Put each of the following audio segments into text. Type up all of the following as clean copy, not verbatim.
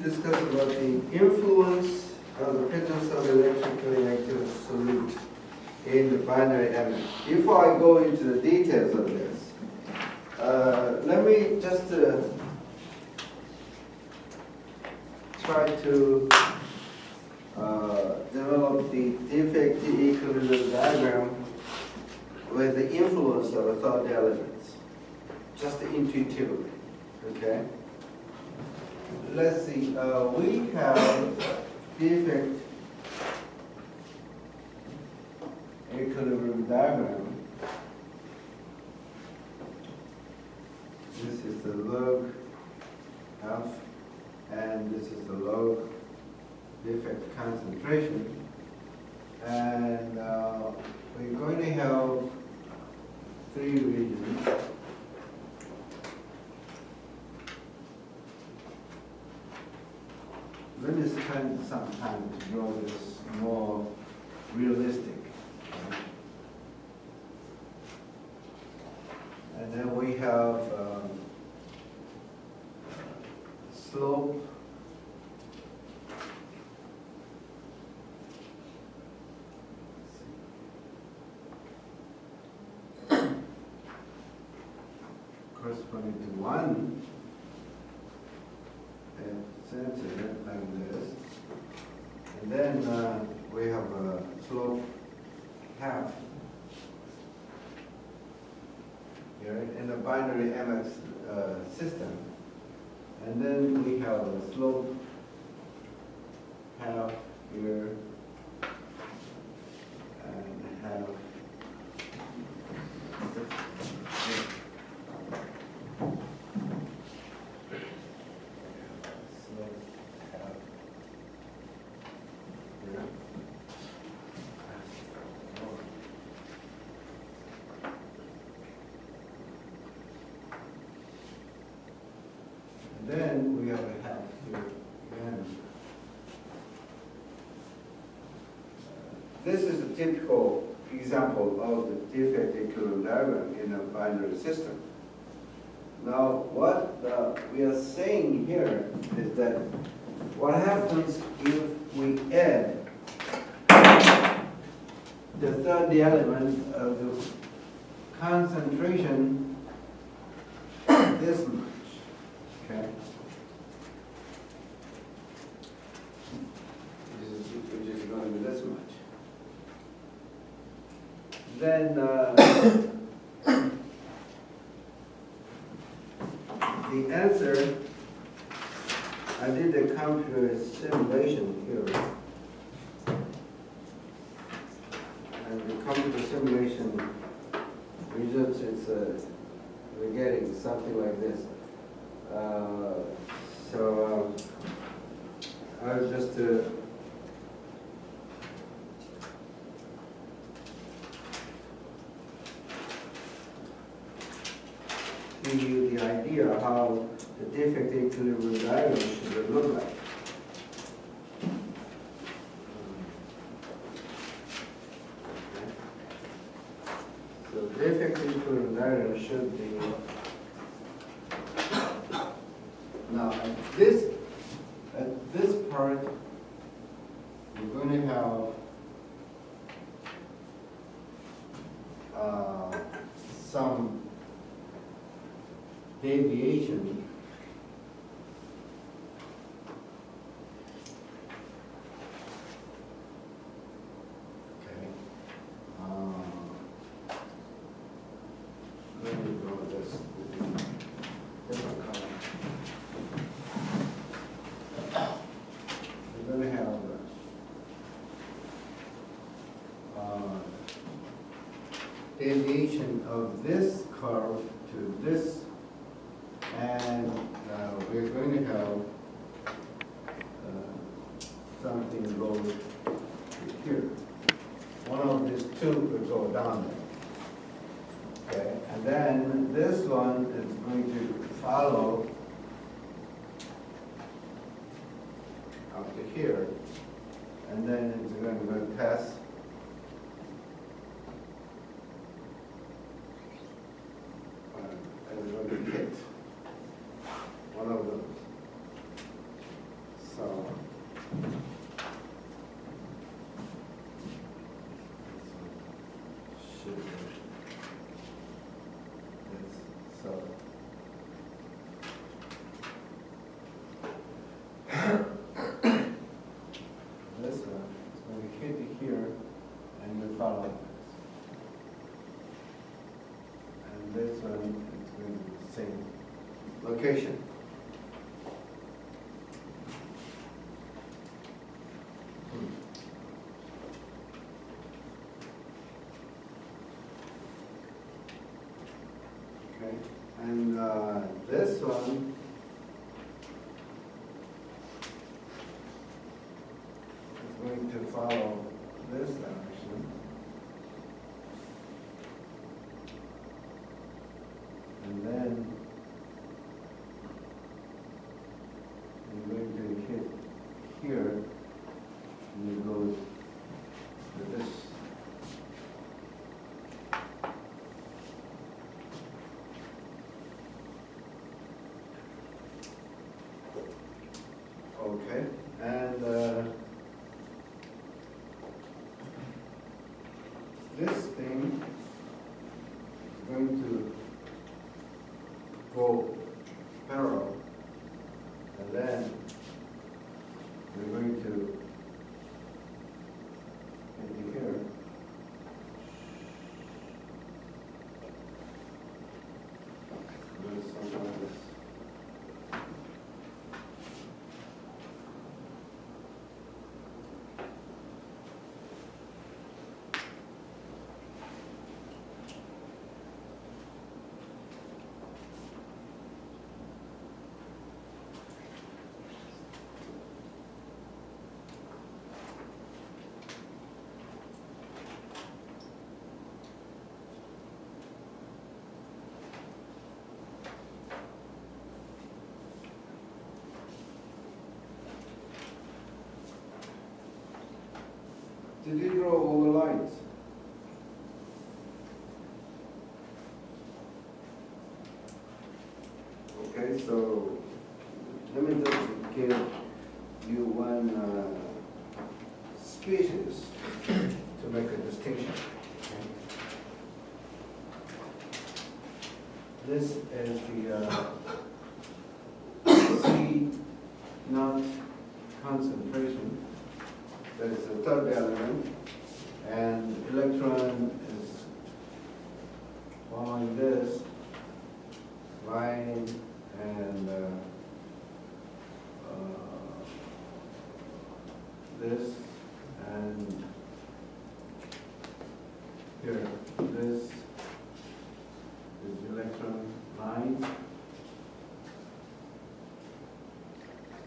discuss about the influence of the presence of electrically active solute in the binary element. Before I go into the details of this, let me just try to develop the defect equilibrium diagram with the influence of the third elements, just intuitively, okay? Let's see, we have defect equilibrium diagram. This is the log F, and this is the log defect concentration. And we're going to have three regions. Let me spend some time to draw this more realistic. And then we have slope, corresponding to 1 centimeter like this, and then we have a slope half here in the binary MX system, and then we have a slope half here and half. Then we have a half here again. This is a typical example of the defect equilibrium diagram in a binary system. Now, what we are saying here is that what happens if we add the third element of the concentration this much. Okay. Which is going to be this much. Then the answer, I did a computer simulation here. And the computer simulation results, we're getting something like this. So I'll just give you the idea how the defect equilibrium diagram should look like. So defect equilibrium diagram should be. Now, at this part, we're going to have some deviation . Okay. Let me draw this different color. We're going to have deviation of this curve to this, and we're going to have something go here. One of these two will go down there. Okay, and then this one is going to follow up to here, and then it's going to pass and it's going to hit one of those. location. Okay, and this one is going to follow this direction. And then you're going to hit here, and it goes to this. Okay, and this thing is going to go parallel, and then we're going to maybe here. Do something like this. Did you draw all the lines? Okay, so let me just give you one species to make a distinction. This is the C naught concentration. That is the third element, and electron is following this line, and this, and here, this is the electron line,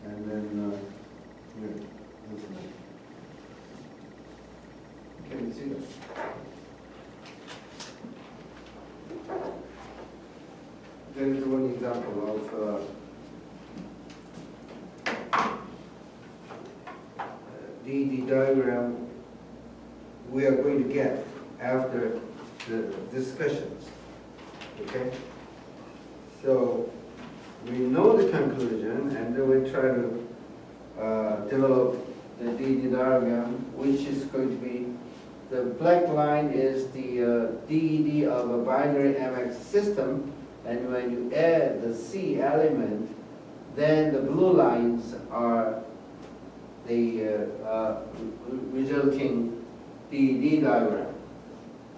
and then here, this line. Can you see that? There is one example of the diagram we are going to get after the discussions. Okay? So we know the conclusion, and then we try to develop the DD diagram, which is going to be the black line is the DED of a binary MX system, and when you add the C element, then the blue lines are the resulting DED diagram.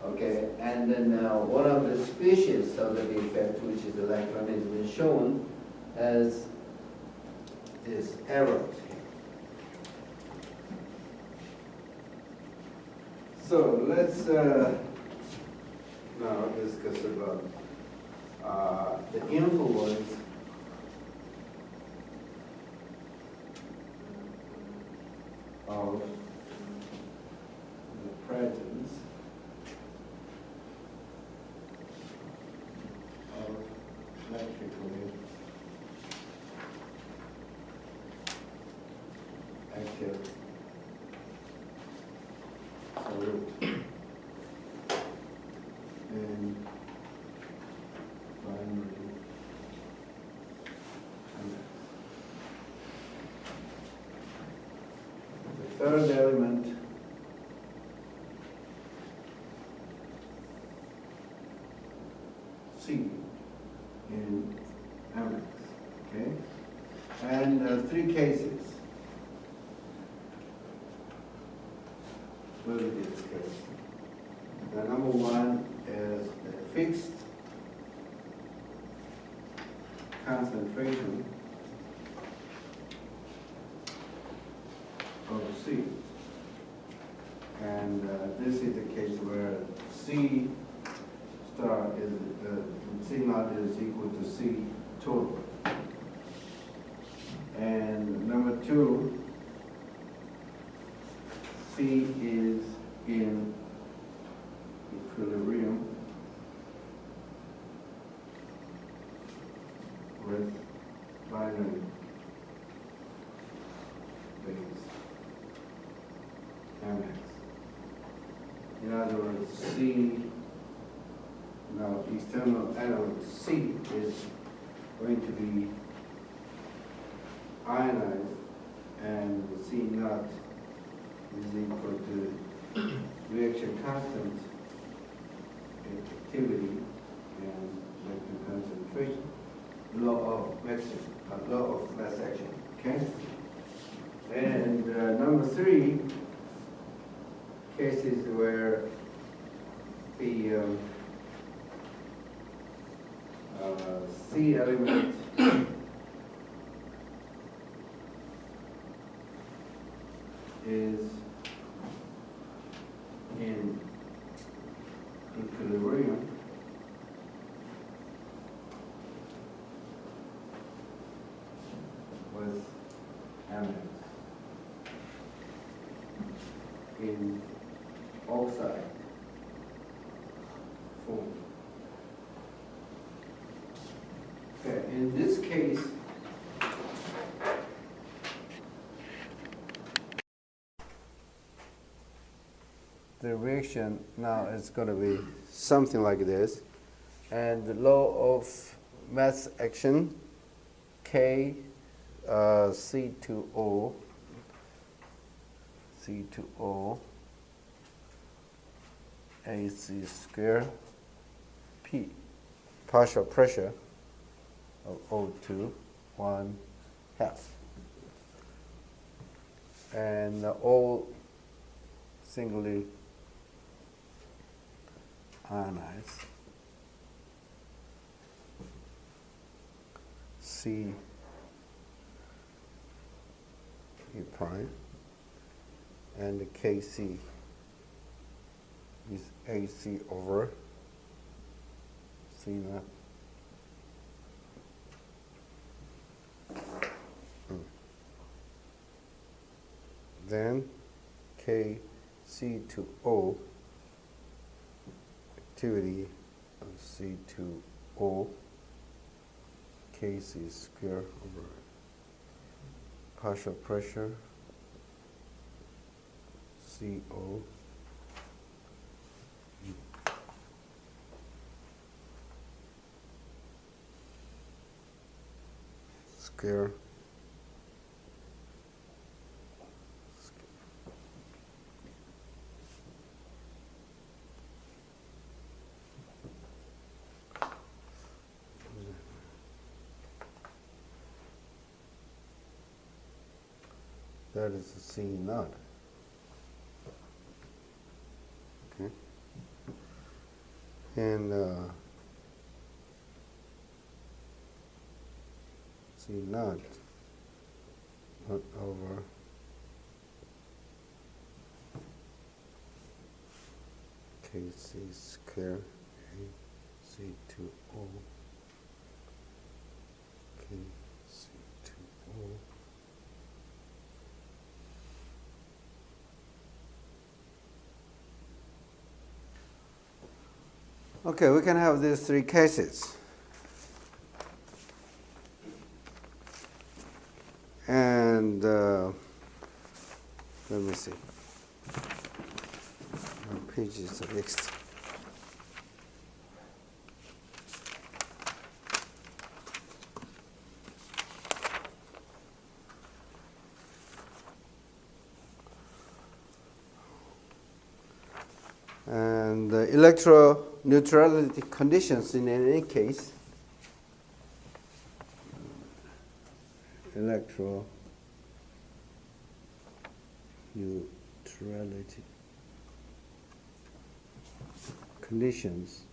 Okay, and then one of the species of the defect, which is the electron, has been shown as this arrow. So let's now discuss about the influence of the presence of electrically active solute in binary MX. The third element C in MX, okay? And three cases will be discussed. The number one is the fixed concentration of C. And this is the case where C star is, C naught is equal to C total. And number two, C is in equilibrium with binary phase Mx. In other words, C, now external anode C is going to be ionized, and C naught is equal to reaction constant activity and electron concentration, law of mass action. Okay. And number three, cases where the C element is in equilibrium with Mx in oxide form. Okay, in this case, the reaction now is going to be something like this, and the law of mass action K C2O AC square P, partial pressure of O2 1/2, and all singly ionized C E prime, and the Kc is AC over C naught. Then Kc2O, activity of C2O, Kc square over partial pressure CO square that is the C naught. Okay. And C naught over Kc square C2O Kc2O Okay, we can have these three cases. And let me see. What page is the next? And the electroneutrality conditions in any case, electroneutrality conditions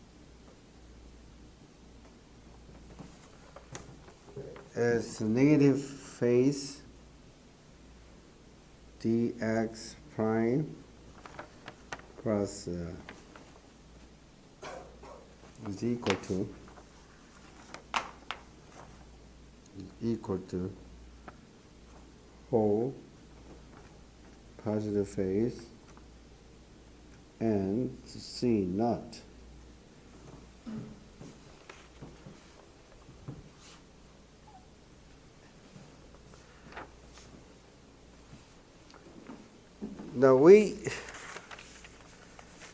is negative phase dx prime plus is equal to whole positive phase and C naught. Now we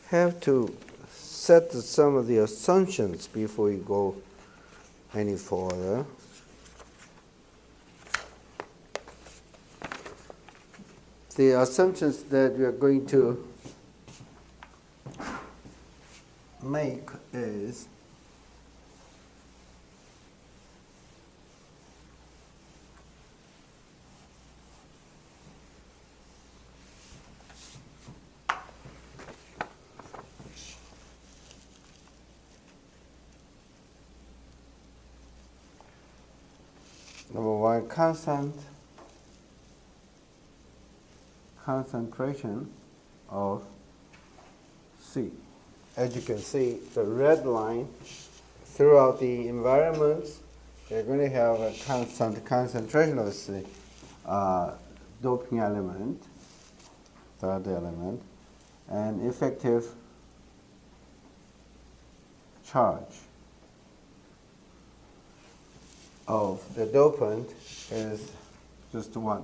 have to set some of the assumptions before we go any further. The assumptions that we are going to make is number one, concentration of C. As you can see, the red line throughout the environments, they're going to have a constant concentration of C, doping element, third element, and effective charge of the dopant is just 1.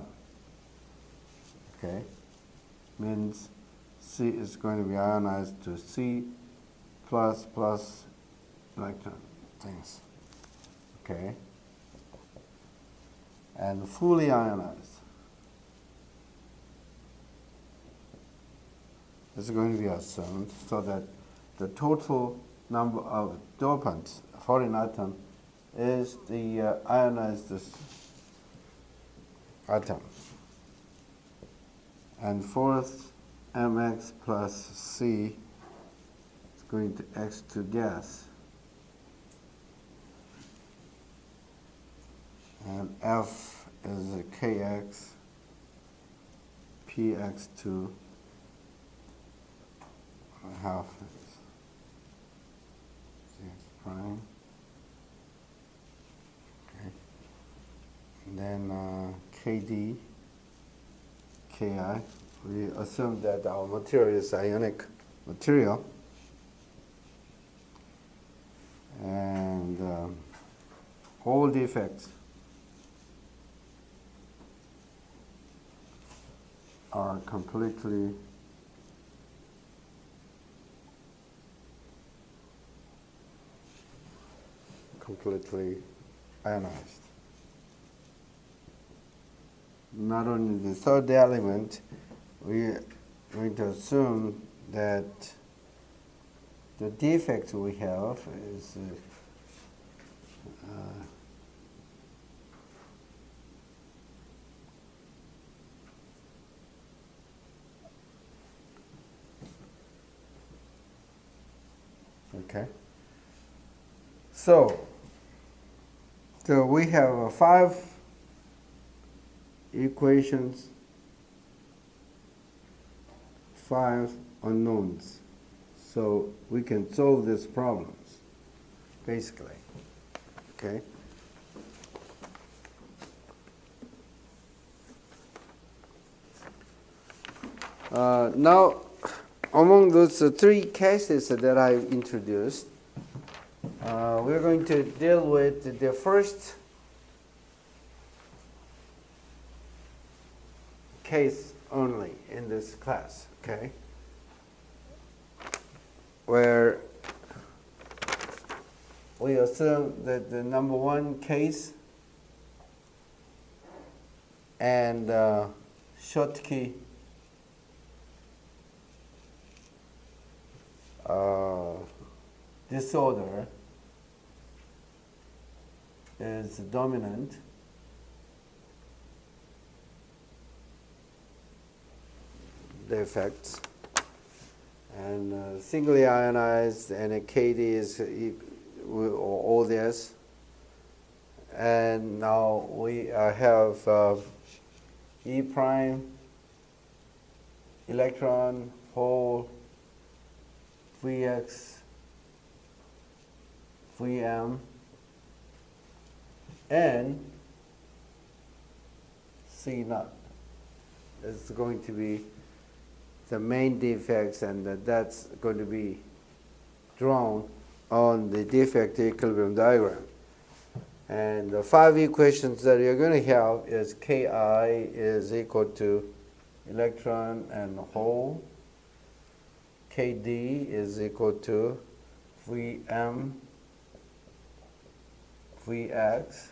Okay? Means C is going to be ionized to C plus electron things. Okay? And fully ionized. This is going to be assumed so that the total number of dopants, foreign atom, is the ionized atom. And fourth, Mx plus C is going to X to gas. And F is a Kx, Px to half Cx prime. Okay. And then Kd, Ki. We assume that our material is ionic material. And all defects are completely ionized. Not only the third element, we are going to assume that the defect we have is okay. So we have 5 equations, 5 unknowns. So we can solve these problems, basically. Okay? Now, among those 3 cases that I introduced, we're going to deal with the first case only in this class, okay? Where we assume that the number 1 case and Seung-ki disorder is dominant, the effects, and singly ionized and a KD is all this, And now we have E prime, electron, hole, Vx, Vm, and C naught. It's going to be the main defects, and that's going to be drawn on the defect equilibrium diagram. And the 5 equations that you're going to have is Ki is equal to electron and hole. Kd is equal to Vm, Vx.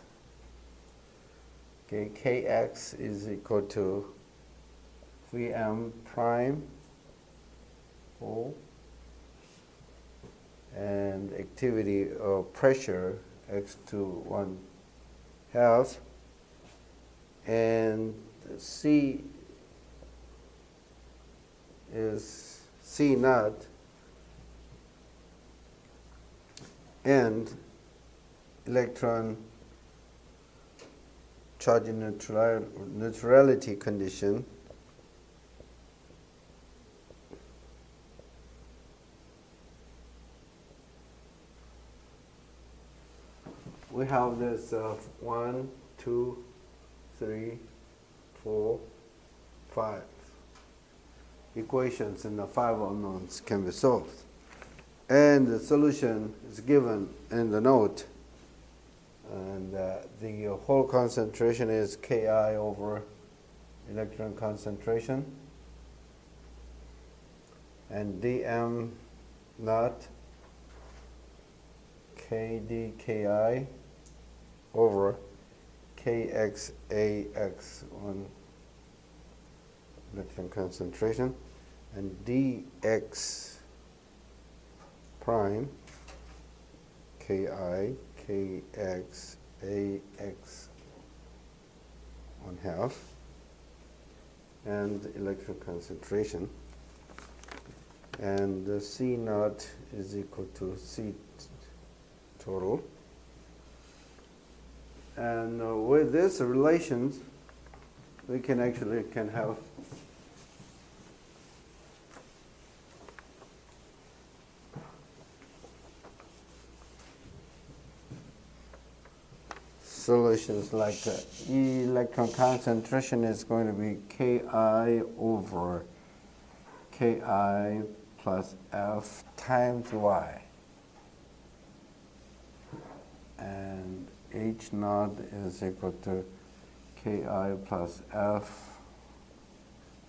Okay, Kx is equal to Vm prime, hole, and activity or pressure x2 1/2, and C is C naught, and electron charge neutrality condition we have this 1, 2, 3, 4, 5 equations, and the 5 unknowns can be solved. And the solution is given in the note. And the whole concentration is Ki over electron concentration. And dm naught Kd Ki over Kx Ax1 electron concentration, and dx prime Ki Kx Ax 1/2, and electron concentration, and the C naught is equal to C total. And with this relations, we can actually have solutions like E electron concentration is going to be Ki over Ki plus F times Y. And H naught is equal to Ki plus F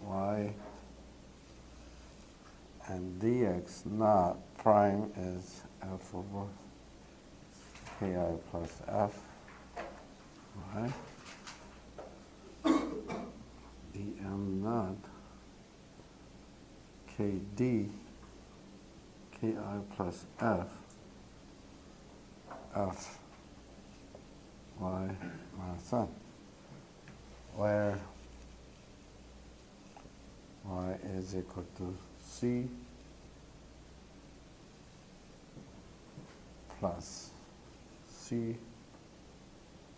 Y, and dx naught prime is F over Ki plus F Y, dm naught Kd Ki plus F F Y minus 1, where Y is equal to C plus C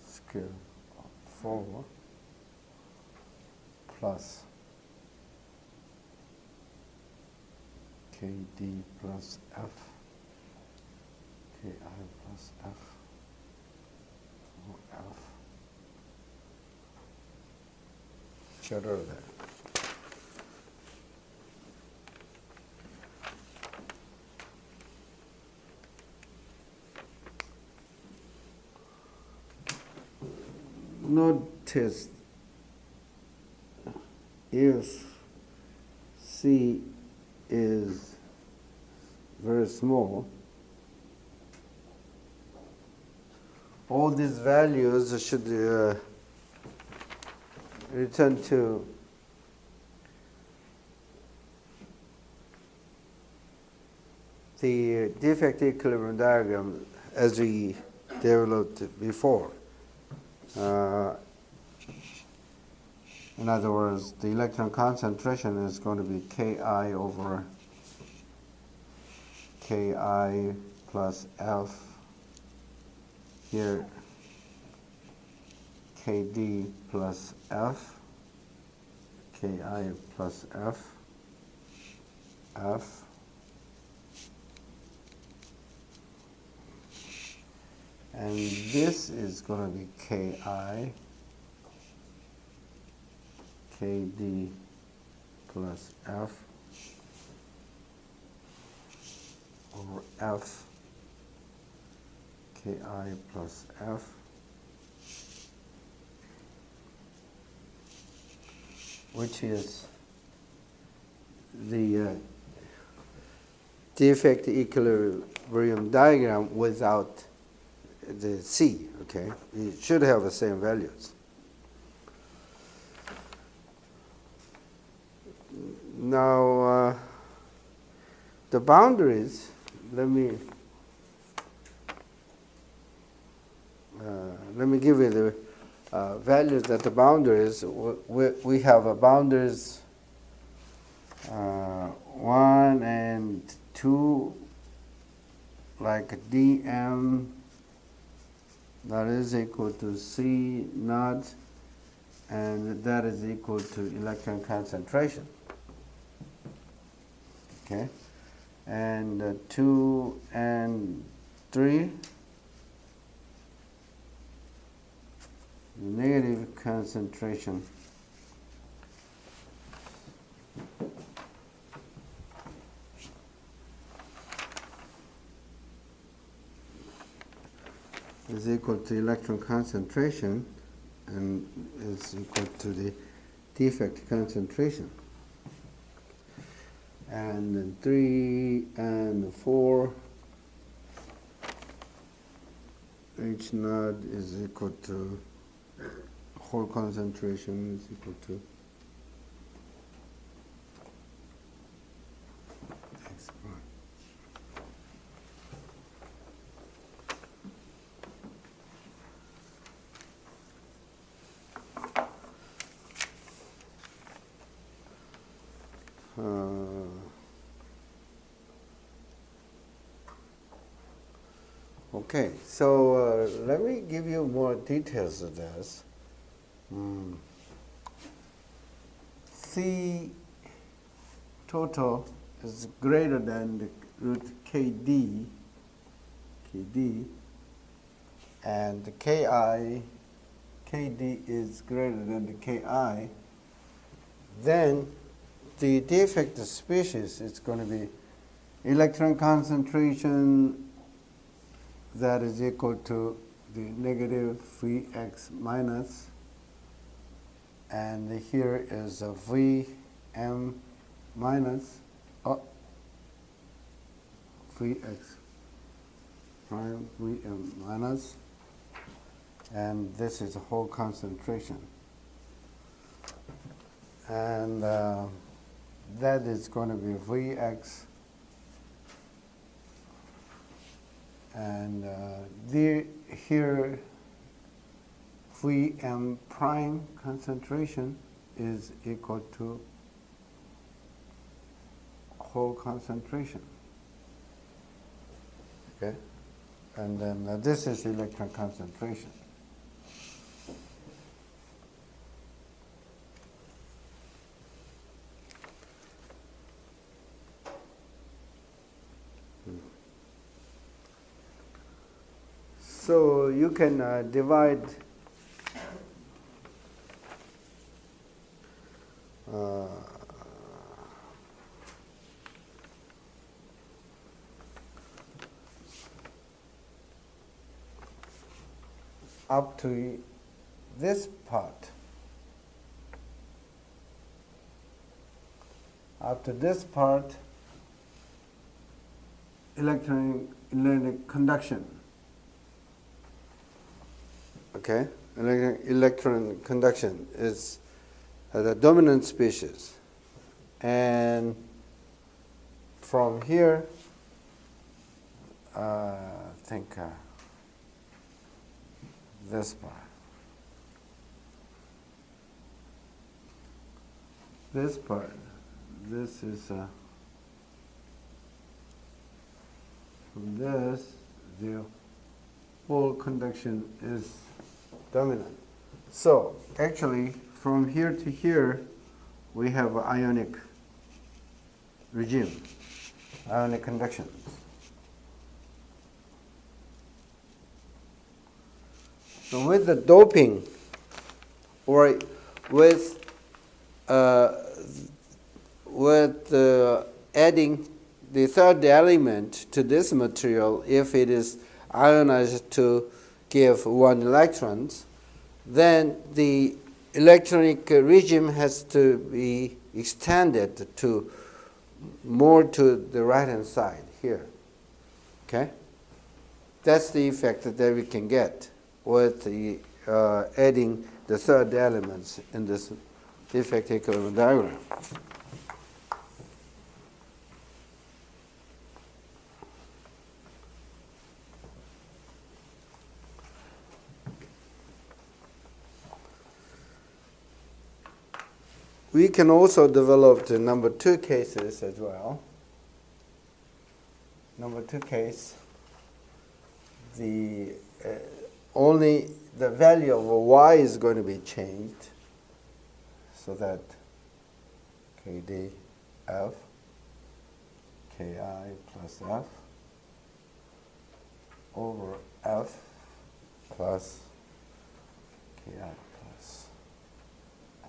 square 4 plus Kd plus F Ki plus F F. Get rid of that. Notice if C is very small, all these values should return to the defect equilibrium diagram as we developed before. In other words, the electron concentration is going to be Ki over Ki plus F. Here KD plus F, KI plus F, F, and this is going to be KI, KD plus F, over F, KI plus F, which is the defect equilibrium diagram without the C, okay? It should have the same values. Now, the boundaries, let me give you the values that the boundaries. We have a boundaries 1 and 2, like dm that is equal to C naught, and that is equal to electron concentration. Okay, and 2 and 3, negative concentration is equal to electron concentration and is equal to the defect concentration. And then 3 and 4, H naught is equal to whole concentration is equal to X prime. Okay, so let me give you more details of this. C total is greater than the root KD, and the KD is greater than the KI, then the defect species is going to be electron concentration that is equal to the negative Vx minus, and here is a Vm minus Vx prime Vm minus, and this is a whole concentration, and that is going to be Vx, and here Vm prime concentration is equal to whole concentration. Okay, and then this is electron concentration. So you can divide up to this part. Up to this part, electronic conduction. Okay, electron conduction is the dominant species, and from here, I think this part. This part, this is from this, the whole conduction is dominant. So actually, from here to here, we have ionic regime, ionic conduction. So with the doping, or with adding the third element to this material, if it is ionized to give 1 electron, then the electronic regime has to be extended to more to the right-hand side here. Okay? That's the effect that we can get with the adding the third elements in this defect equilibrium diagram. We can also develop the number 2 cases as well. Number 2 case, the only the value of y is going to be changed, so that kd f ki plus f over f plus ki plus f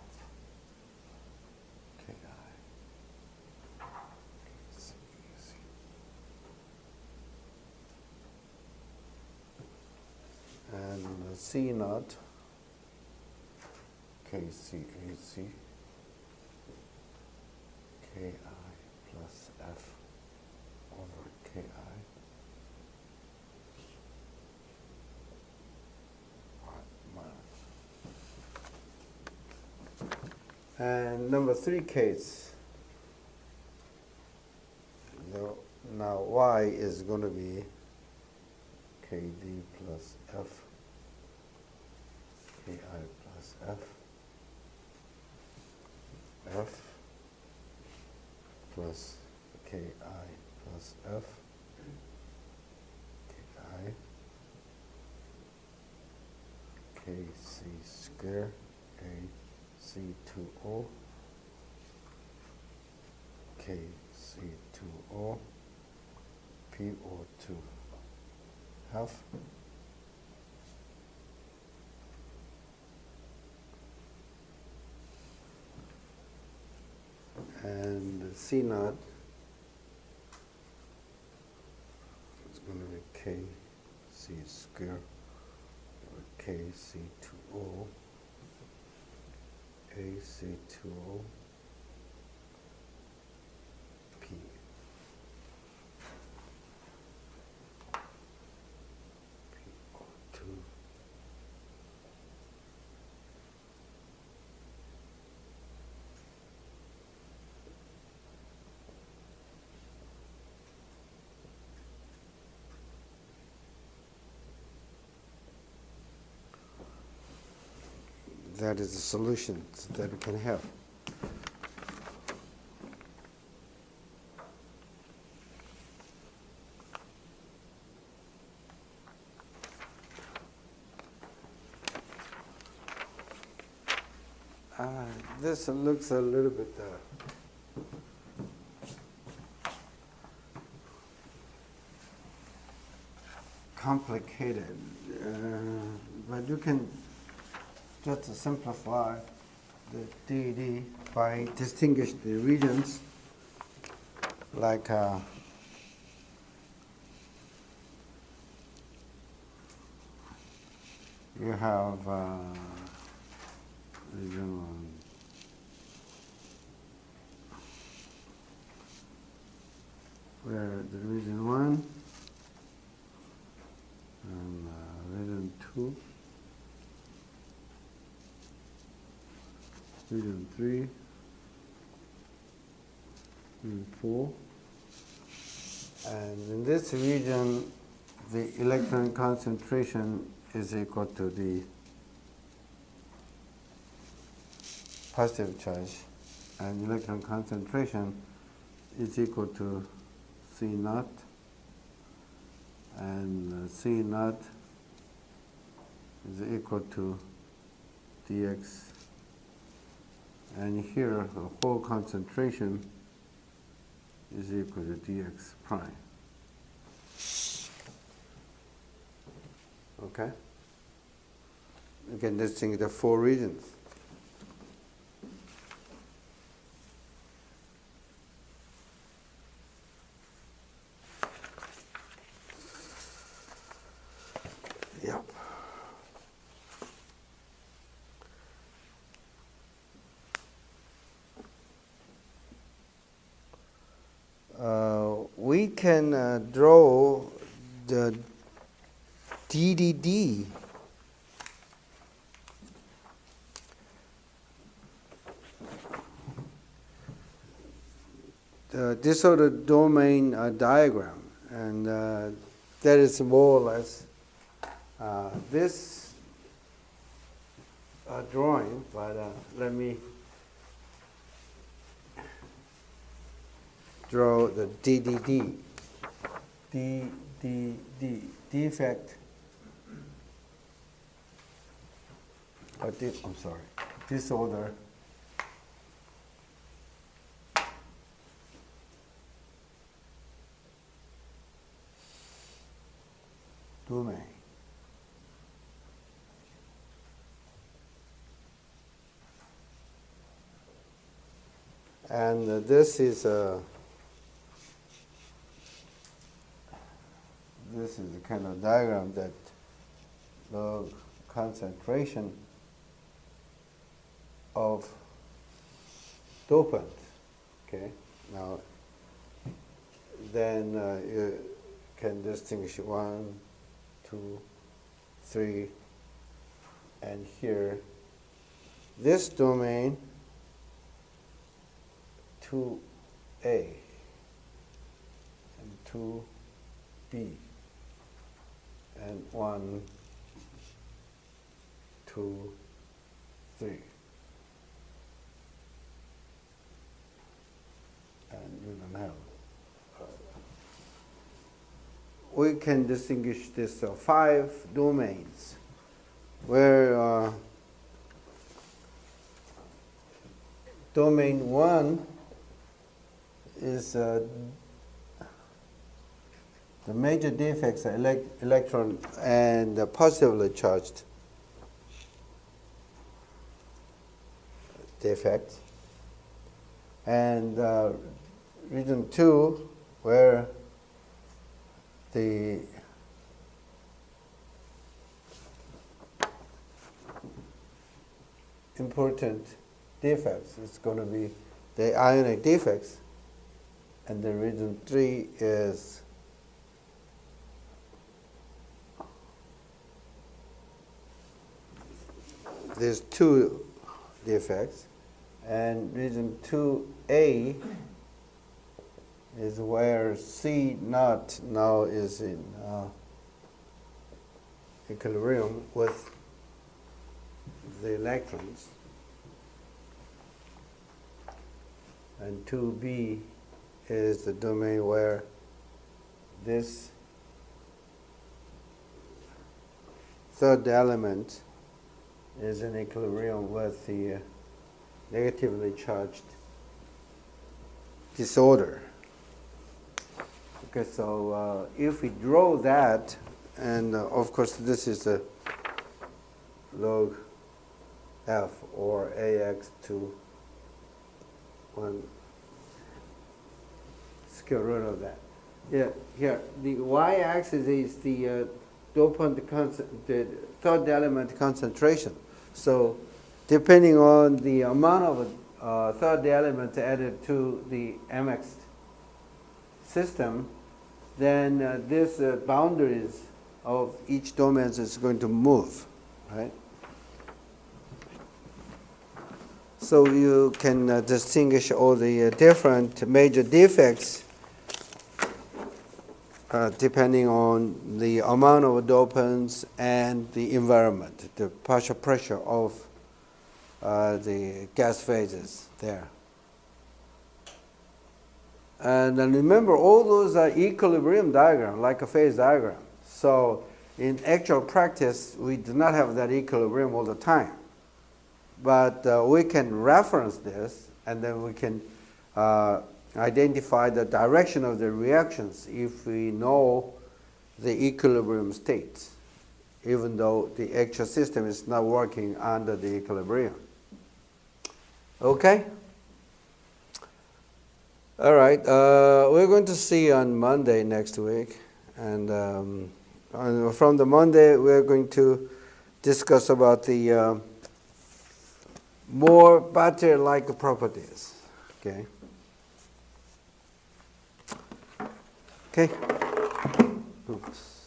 ki and C naught KCAC KI plus F over KI minus. And number 3 case, now Y is going to be KD plus F, KI plus F, F plus KI plus F, KI, KC square, AC2O, KC2O, PO2 half, and C naught is going to be KC square over KC2O, AC2O, P. PO2. That is the solution that we can have. This looks a little bit complicated, but you can just simplify the DD by distinguish the regions, like you have region 1, where the region 1 and region 2, region 3, region 4, and in this region the electron concentration is equal to the positive charge, and electron concentration is equal to C naught, and C naught is equal to dx, and here the whole concentration is equal to dx prime. Okay? You can distinguish the four regions. Yep. We can draw the DDD the disordered domain diagram, and that is more or less this drawing, but let me draw the DDD. DDD, defect, I'm sorry, disorder domain. And this is the kind of diagram that the concentration of dopant. Okay, now then you can distinguish 1, 2, 3, and here this domain 2A and 2B and 1, 2, 3. And you don't have. We can distinguish this 5 domains where domain 1 is the major defects are electron and positively charged defects, and region 2 where the important defects is going to be the ionic defects, and the region 3 is there's 2 defects, and region 2A is where C naught now is in equilibrium with the electrons, and 2B is the domain where this third element is in equilibrium with the negatively charged disorder. Okay, so if we draw that, and of course this is the log F or AX to 1 square root of that. Yeah, here the y-axis is the dopant the third element concentration. So depending on the amount of third element added to the MX system, then this boundaries of each domain is going to move, right? So you can distinguish all the different major defects depending on the amount of dopants and the environment, the partial pressure of the gas phases there. And then remember, all those are equilibrium diagram, like a phase diagram. So in actual practice, we do not have that equilibrium all the time. but we can reference this, and then we can identify the direction of the reactions if we know the equilibrium states, even though the actual system is not working under the equilibrium. Okay? All right. We're going to see on Monday next week. And from the Monday, we're going to discuss about the more battery-like properties. Okay? Okay. Oops.